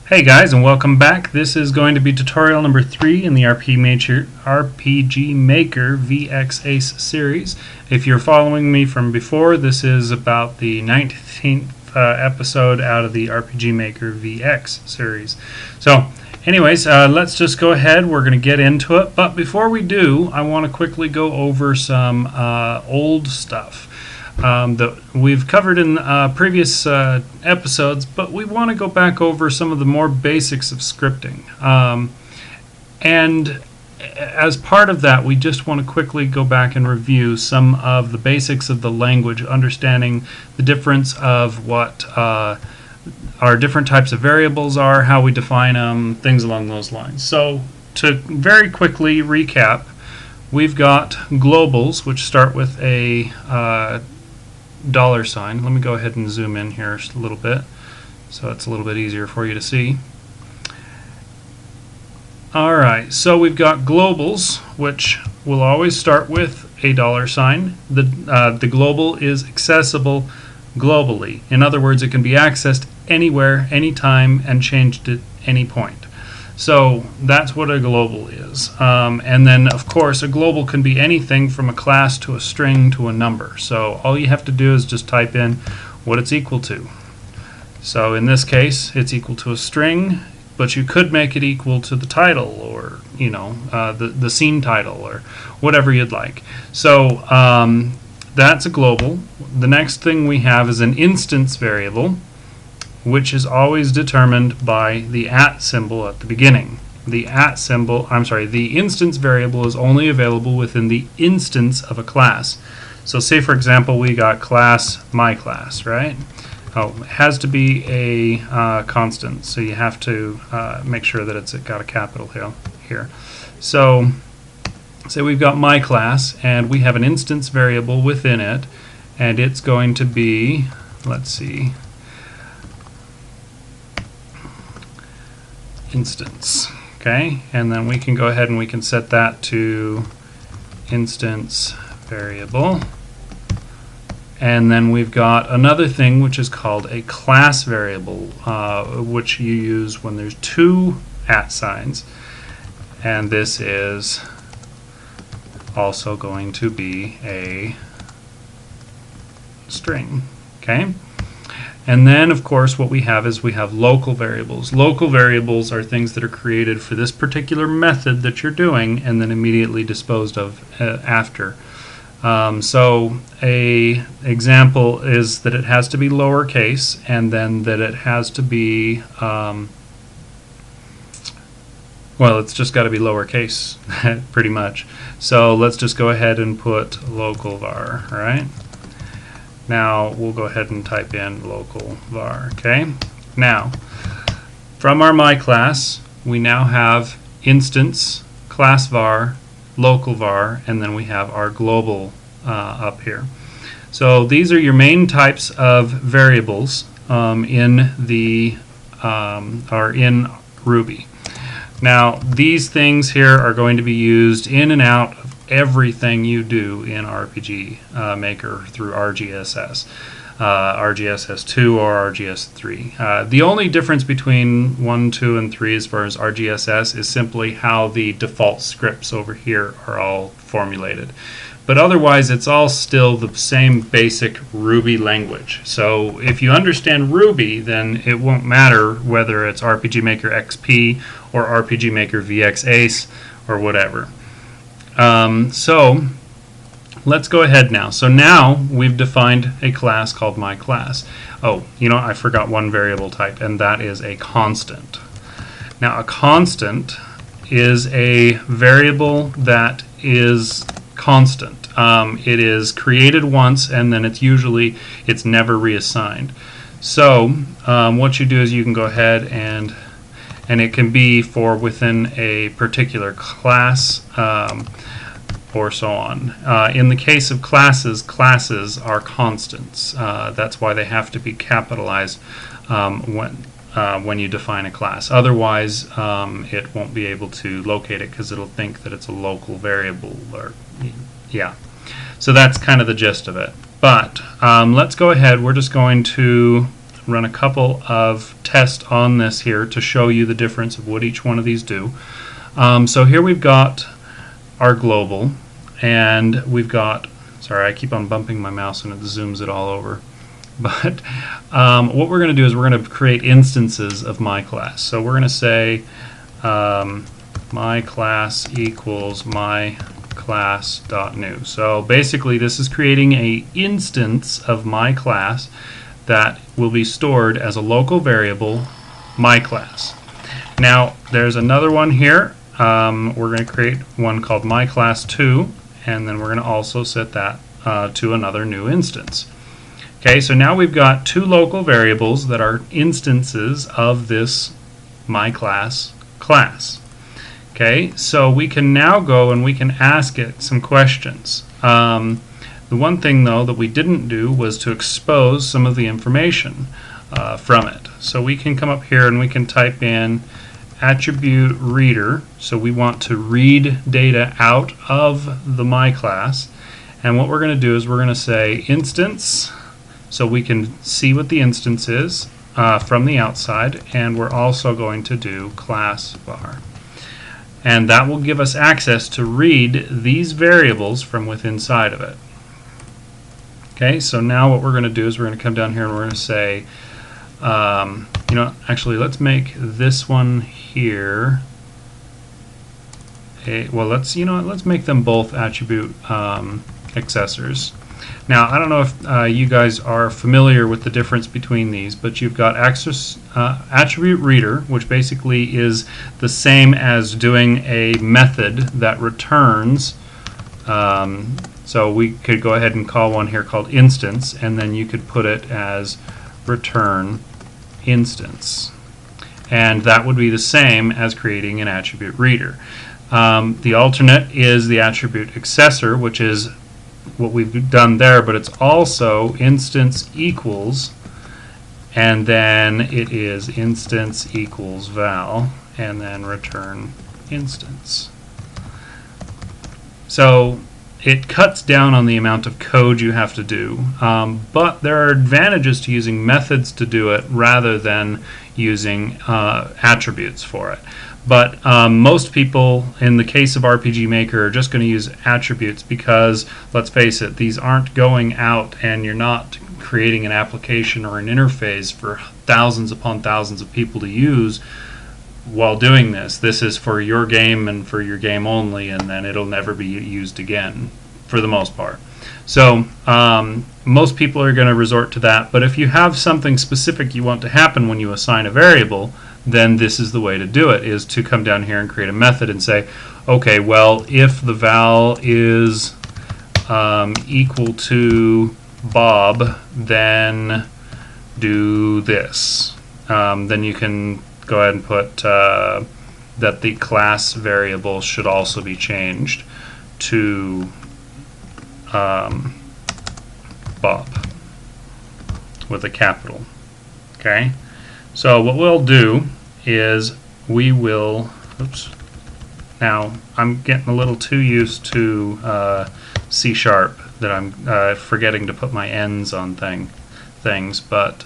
Hey guys, and welcome back. This is going to be tutorial number 3 in the RPG Maker VXAce series. If you're following me from before, this is about the 19th episode out of the RPG Maker VX series. So, anyways, let's just go ahead. We're going to get into it. But before we do, I want to quickly go over some old stuff that we've covered in previous episodes, but we want to go back over some of the more basics of scripting. And as part of that, we just want to quickly go back and review some of the basics of the language, understanding the difference of what our different types of variables are, how we define them, things along those lines. So to very quickly recap, we've got globals, which start with a $sign. Let me go ahead and zoom in here just a little bit so it's a little bit easier for you to see. Alright, so we've got globals, which will always start with a $sign. The global is accessible globally. In other words, it can be accessed anywhere, anytime, and changed at any point. So that's what a global is. And then, of course, a global can be anything from a class to a string to a number. So all you have to do is just type in what it's equal to. So in this case, it's equal to a string, but you could make it equal to the title, or the scene title, or whatever you'd like. So that's a global. The next thing we have is an instance variable, which is always determined by the @ symbol at the beginning. The instance variable is only available within the instance of a class. So say, for example, we got class my class, right? Oh, it has to be a constant, so you have to make sure that it's got a capital here. So say we've got my class, and we have an instance variable within it, and it's going to be, let's see, instance. Okay, and then we can go ahead and we can set that to instance variable. And then we've got another thing which is called a class variable, which you use when there's two @ signs, and this is also going to be a string. Okay. And then, of course, what we have is we have local variables. Local variables are things that are created for this particular method that you're doing and then immediately disposed of after. So a example is that it has to be lowercase, and then that it has to be, well, it's just got to be lowercase, pretty much. So let's just go ahead and put local var, all right? Now we'll go ahead and type in local var. Okay. Now, from our my class, we now have instance, class var, local var, and then we have our global up here. So these are your main types of variables in Ruby. Now these things here are going to be used in and out of everything you do in RPG Maker through RGSS, RGSS2 or RGS3. The only difference between 1, 2, and 3 as far as RGSS is simply how the default scripts over here are all formulated. But otherwise, it's all still the same basic Ruby language. So if you understand Ruby, then it won't matter whether it's RPG Maker XP or RPG Maker VXAce or whatever. So let's go ahead now. So now we've defined a class called my class. Oh, I forgot one variable type, and that is a constant. Now a constant is a variable that is constant. It is created once, and then it's never reassigned. So what you do is you can go ahead and it can be for within a particular class, or so on. In the case of classes, classes are constants. That's why they have to be capitalized when you define a class. Otherwise, it won't be able to locate it because it'll think that it's a local variable. So that's kind of the gist of it. But let's go ahead. We're just going to run a couple of tests on this here to show you the difference of what each one of these do. So here we've got our global, and we've got, sorry, I keep on bumping my mouse and it zooms it all over. But what we're going to do is we're going to create instances of my class. So we're going to say my class equals my class.new. So basically this is creating a instance of my class that will be stored as a local variable, my class. Now there's another one here. We're going to create one called my class2, and then we're going to also set that to another new instance. Okay, so now we've got two local variables that are instances of this my class class. Okay, so we can now go and we can ask it some questions. The one thing though that we didn't do was to expose some of the information from it. So we can come up here and we can type in attribute reader. So we want to read data out of the my class, and what we're going to do is we're going to say instance, so we can see what the instance is from the outside, and we're also going to do class var. And that will give us access to read these variables from within inside of it. Okay, so now what we're going to do is we're going to come down here and we're going to say, you know, actually let's make this one here well, let's make them both attribute accessors. Now I don't know if you guys are familiar with the difference between these, but you've got attribute reader, which basically is the same as doing a method that returns. So we could go ahead and call one here called instance, and then you could put it as return instance, and that would be the same as creating an attribute reader. The alternate is the attribute accessor, which is what we've done there, but it's also instance equals, and then it is instance equals val, and then return instance. So it cuts down on the amount of code you have to do, but there are advantages to using methods to do it rather than using attributes for it. But most people, in the case of RPG Maker, are just going to use attributes because, let's face it, these aren't going out and you're not creating an application or an interface for thousands upon thousands of people to use while doing this. This is for your game and for your game only, and then it'll never be used again for the most part. So most people are going to resort to that, but if you have something specific you want to happen when you assign a variable, then this is the way to do it, is to come down here and create a method and say, okay, well, if the val is equal to Bob, then do this. Then you can go ahead and put that the class variable should also be changed to Bob with a capital. Okay, so what we'll do is we will, oops, now I'm getting a little too used to C# that I'm forgetting to put my ends on things, but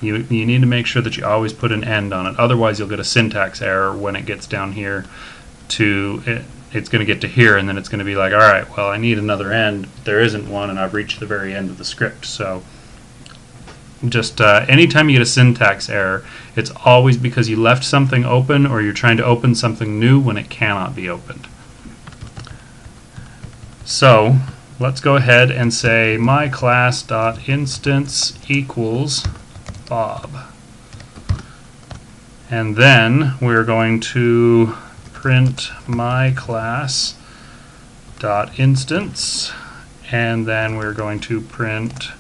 you need to make sure that you always put an end on it, otherwise you'll get a syntax error when it gets down here to it. It's going to get to here, and then it's going to be like, alright, well, I need another end. There isn't one, and I've reached the very end of the script. So just anytime you get a syntax error, it's always because you left something open or you're trying to open something new when it cannot be opened. So let's go ahead and say my class.instance equals Bob. And then we're going to print my class dot instance, and then we're going to print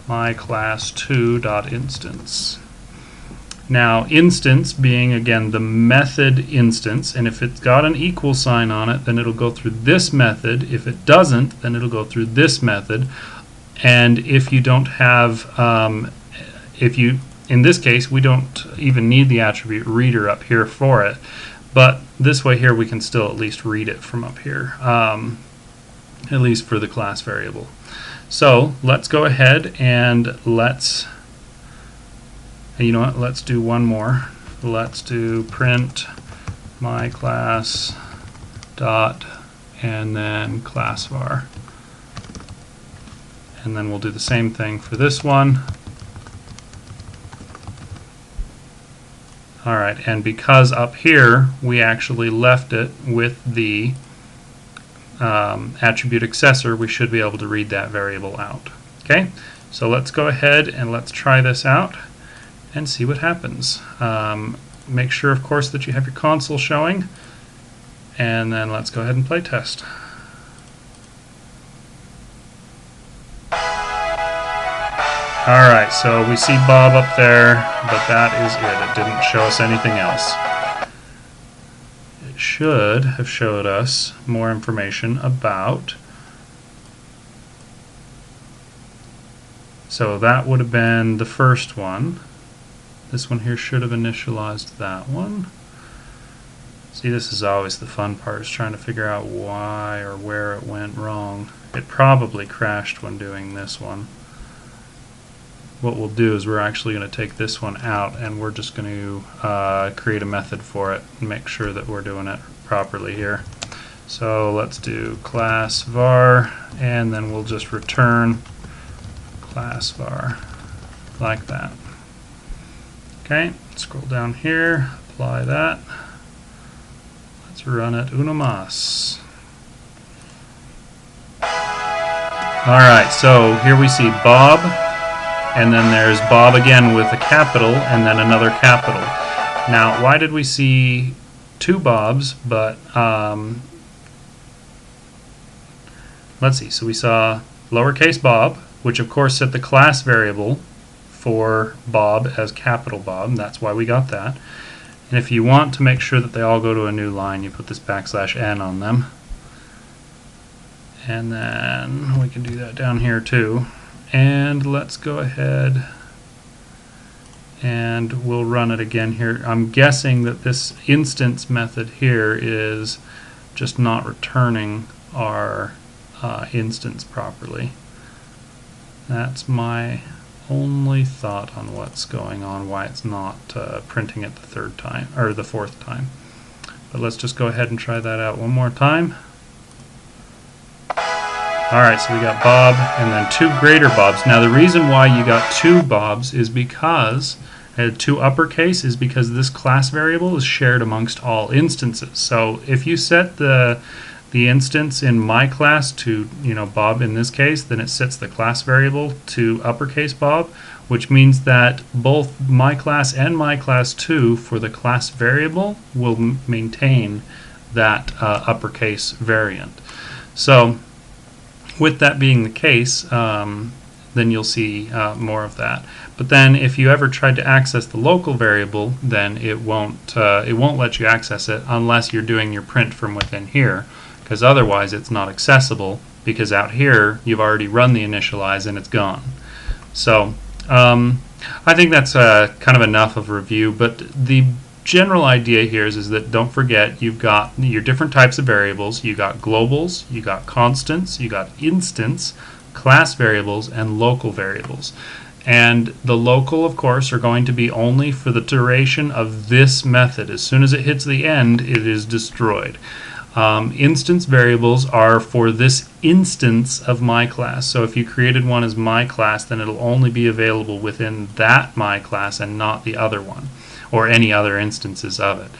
my class2 dot instance. Now instance being again the method instance, and if it's got an equal sign on it, then it'll go through this method. If it doesn't, then it'll go through this method. And if you don't have in this case we don't even need the attribute reader up here for it, but this way here we can still at least read it from up here, at least for the class variable. So let's go ahead and let's And you know what? Let's do one more. Let's do print my class dot and then class var. And then we'll do the same thing for this one. Alright, and because up here we actually left it with the attribute accessor, we should be able to read that variable out. Okay, so let's go ahead and let's try this out and see what happens. Make sure, of course, that you have your console showing, and then let's go ahead and play test. Alright, so we see Bob up there, but that is it. It didn't show us anything else. It should have showed us more information about. So that would have been the first one. This one here should have initialized that one. See, this is always the fun part, is trying to figure out why or where it went wrong. It probably crashed when doing this one. What we'll do is we're actually going to take this one out, and we're just going to create a method for it and make sure that we're doing it properly here. So let's do class var, and then we'll just return class var like that. Okay, scroll down here, apply that. Let's run it uno mas. Alright, so here we see Bob, and then there's Bob again with a capital and then another capital. Now, why did we see two Bobs, but let's see, so we saw lowercase Bob, which of course set the class variable for Bob as capital Bob, and that's why we got that. And if you want to make sure that they all go to a new line, you put this \n on them. And then we can do that down here too. And let's go ahead and we'll run it again here. I'm guessing that this instance method here is just not returning our instance properly. That's my only thought on what's going on, why it's not printing it the third time or the fourth time. But let's just go ahead and try that out one more time. Alright, so we got Bob and then two greater Bobs. Now the reason why you got two Bobs is because, two uppercase, is because this class variable is shared amongst all instances. So if you set the instance in my class to, Bob in this case, then it sets the class variable to uppercase Bob, which means that both my class and my class 2 for the class variable will maintain that uppercase variant. So with that being the case, then you'll see more of that. But then if you ever tried to access the local variable, then it won't let you access it unless you're doing your print from within here, because otherwise it's not accessible, because out here you've already run the initialize and it's gone. So I think that's kind of enough of a review, but the general idea here is that don't forget you've got your different types of variables. You got globals, you got constants, you got instance, class variables, and local variables. And the local, of course, are going to be only for the duration of this method. As soon as it hits the end, it is destroyed. Instance variables are for this instance of my class. So if you created one as my class, then it'll only be available within that my class and not the other one, or any other instances of it.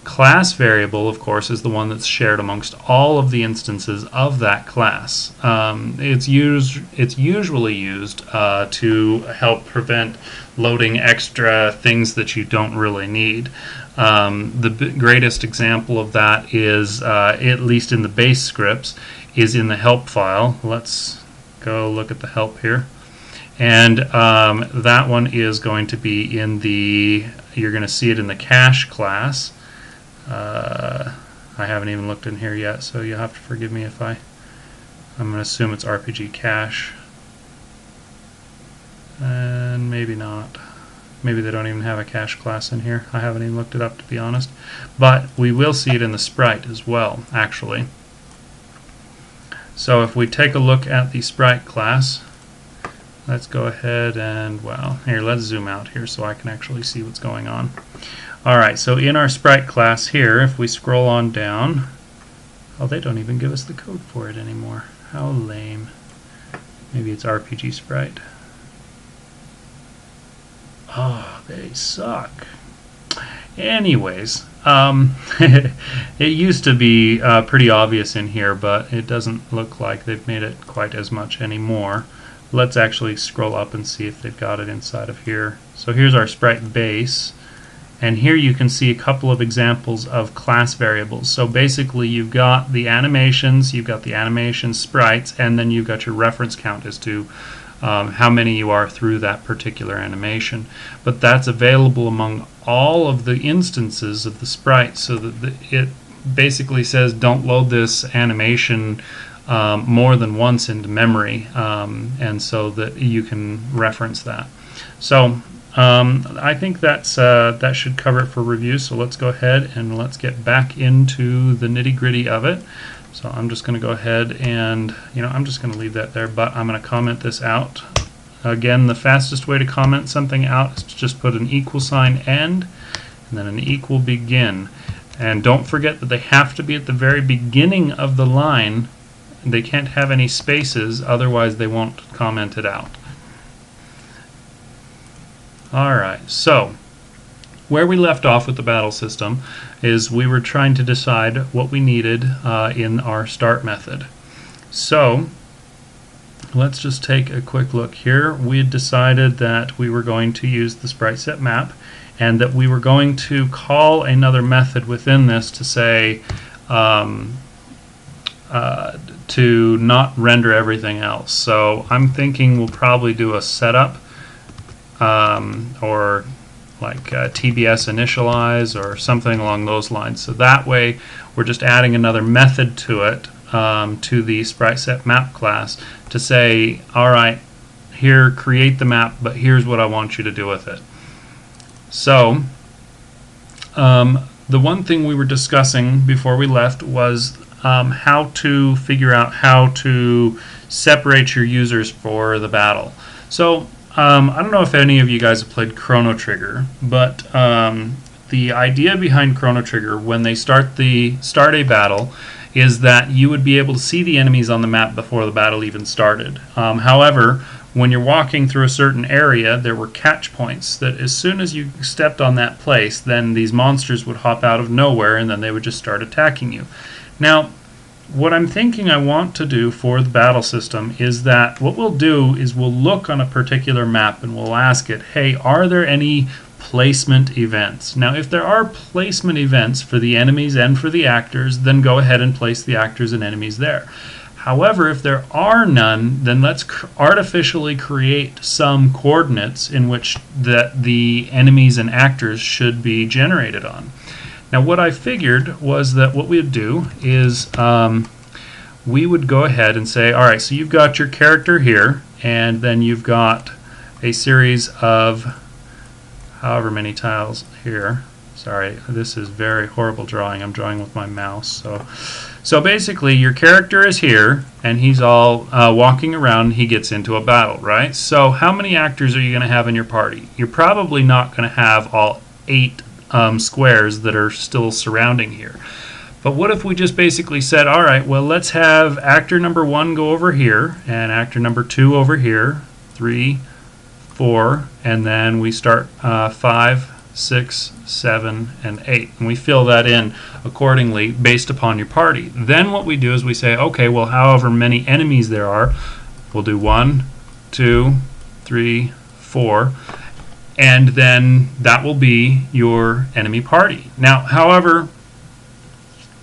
Class variable, of course, is the one that's shared amongst all of the instances of that class. It's usually used to help prevent loading extra things that you don't really need. The greatest example of that is, at least in the base scripts, is in the help file. Let's go look at the help here. And that one is going to be in the, you're going to see it in the cache class. I haven't even looked in here yet, so you'll have to forgive me if I'm going to assume it's RPG cache. And maybe not. Maybe they don't even have a cache class in here. I haven't even looked it up, to be honest. But we will see it in the sprite as well, actually. So if we take a look at the sprite class, let's go ahead and, well, here, let's zoom out here so I can actually see what's going on. Alright, so in our sprite class here, if we scroll on down, oh, they don't even give us the code for it anymore. How lame. Maybe it's RPG sprite. Oh, they suck. Anyways, it used to be pretty obvious in here, but it doesn't look like they've made it quite as much anymore. Let's actually scroll up and see if they've got it inside of here. So here's our sprite base, and here you can see a couple of examples of class variables. So basically you've got the animations, you've got the animation sprites, and then you've got your reference count as to how many you are through that particular animation. But that's available among all of the instances of the sprite, so that it basically says don't load this animation more than once into memory, and so that you can reference that. So I think that should cover it for review. So let's go ahead and let's get back into the nitty-gritty of it. So I'm just going to go ahead and, I'm just going to leave that there, but I'm going to comment this out. Again, the fastest way to comment something out is to just put an equal sign end and then an equal begin. And don't forget that they have to be at the very beginning of the line. They can't have any spaces, otherwise they won't comment it out. Alright, so where we left off with the battle system is we were trying to decide what we needed in our start method. So let's just take a quick look here. We had decided that we were going to use the sprite set map, and that we were going to call another method within this to say to not render everything else. So I'm thinking we'll probably do a setup or like TBS initialize or something along those lines. So that way we're just adding another method to it, to the sprite set map class, to say, alright, here, create the map, but here's what I want you to do with it. So the one thing we were discussing before we left was how to figure out how to separate your users for the battle. So I don't know if any of you guys have played Chrono Trigger, but the idea behind Chrono Trigger, when they start a battle, is that you would be able to see the enemies on the map before the battle even started. However, when you're walking through a certain area, there were catch points that as soon as you stepped on that place, then these monsters would hop out of nowhere and then they would just start attacking you. Now, what I'm thinking I want to do for the battle system is that what we'll do is we'll look on a particular map and we'll ask it, hey, are there any placement events? Now, if there are placement events for the enemies and for the actors, then go ahead and place the actors and enemies there. However, if there are none, then let's artificially create some coordinates in which the enemies and actors should be generated on. Now, what I figured was that what we would do is we would go ahead and say, all right, so you've got your character here, and then you've got a series of however many tiles here. Sorry, this is very horrible drawing. I'm drawing with my mouse. So basically, your character is here, and he's all walking around. He gets into a battle, right? So how many actors are you going to have in your party? You're probably not going to have all 8 squares that are still surrounding here. But what if we just basically said, all right, well, let's have actor number 1 go over here, and actor number 2 over here, 3, 4, and then we start 5, 6, 7, and 8. And we fill that in accordingly based upon your party. Then what we do is we say, okay, well, however many enemies there are, we'll do 1, 2, 3, 4, and then that will be your enemy party. Now, however,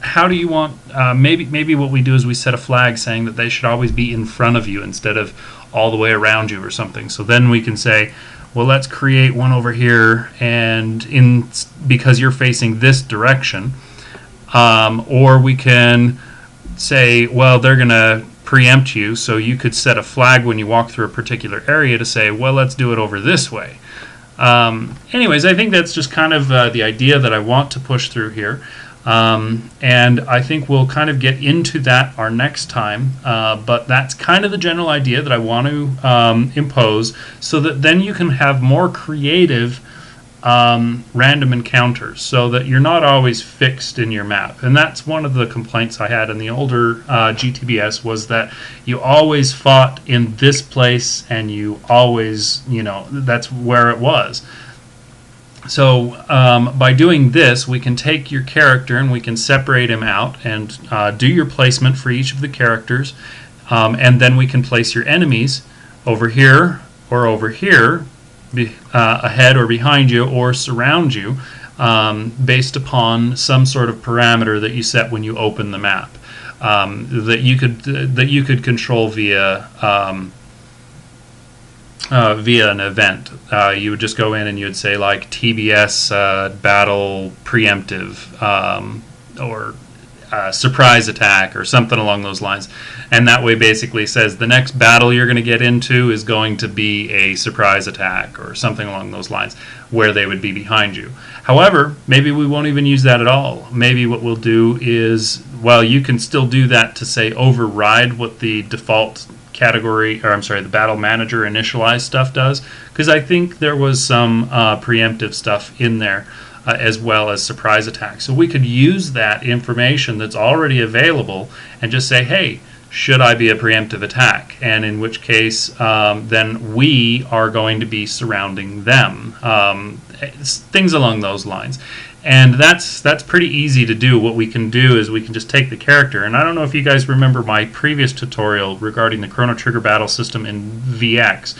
how do you want, maybe what we do is we set a flag saying that they should always be in front of you instead of all the way around you or something. So then we can say, well, let's create one over here, and because you're facing this direction, or we can say, well, they're going to preempt you, so you could set a flag when you walk through a particular area to say, well, let's do it over this way. Anyways, I think that's just kind of the idea that I want to push through here. And I think we'll kind of get into that our next time, but that's kind of the general idea that I want to impose, so that then you can have more creative random encounters, so that you're not always fixed in your map. And that's one of the complaints I had in the older GTBS, was that you always fought in this place, and you always, that's where it was. So by doing this, we can take your character and we can separate him out and do your placement for each of the characters, and then we can place your enemies over here or over here, ahead or behind you, or surround you, based upon some sort of parameter that you set when you open the map, that you could control via an event. You would just go in and you would say like TBS battle preemptive, or surprise attack, or something along those lines. And that way basically says the next battle you're going to get into is going to be a surprise attack, or something along those lines, where they would be behind you. However, maybe we won't even use that at all. Maybe what we'll do is, well, you can still do that to say override what the default category, or I'm sorry, the battle manager initialize stuff does, because I think there was some preemptive stuff in there, as well as surprise attacks. So we could use that information that's already available and just say, hey, should I be a preemptive attack? And in which case, then we are going to be surrounding them. Things along those lines. And that's pretty easy to do. What we can do is we can just take the character, and I don't know if you guys remember my previous tutorial regarding the Chrono Trigger battle system in VX,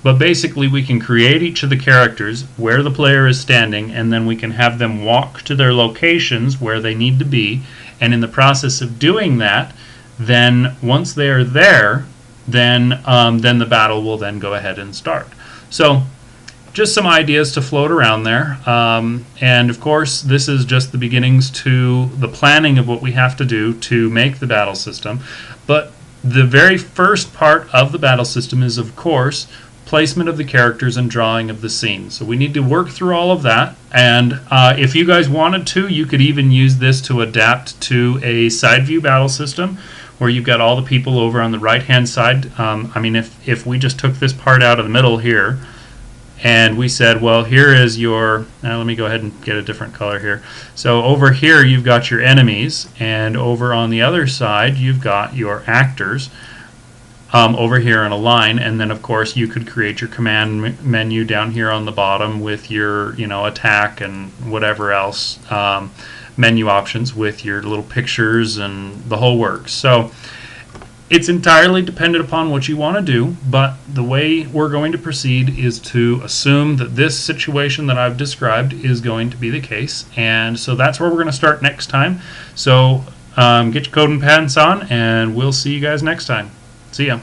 but basically we can create each of the characters where the player is standing, and then we can have them walk to their locations where they need to be, and in the process of doing that, then once they are there, then the battle will then go ahead and start. So just some ideas to float around there, and of course this is just the beginnings to the planning of what we have to do to make the battle system. But the very first part of the battle system is, of course, placement of the characters and drawing of the scene. So we need to work through all of that, and if you guys wanted to, you could even use this to adapt to a side view battle system where you've got all the people over on the right hand side. I mean, if we just took this part out of the middle here and we said, well, here is your, let me go ahead and get a different color here. So over here you've got your enemies, and over on the other side you've got your actors, over here in a line. And then of course you could create your command menu down here on the bottom with your attack and whatever else, menu options with your little pictures and the whole works. So it's entirely dependent upon what you want to do, but the way we're going to proceed is to assume that this situation that I've described is going to be the case, and so that's where we're going to start next time. So get your code and pants on, and we'll see you guys next time. See ya.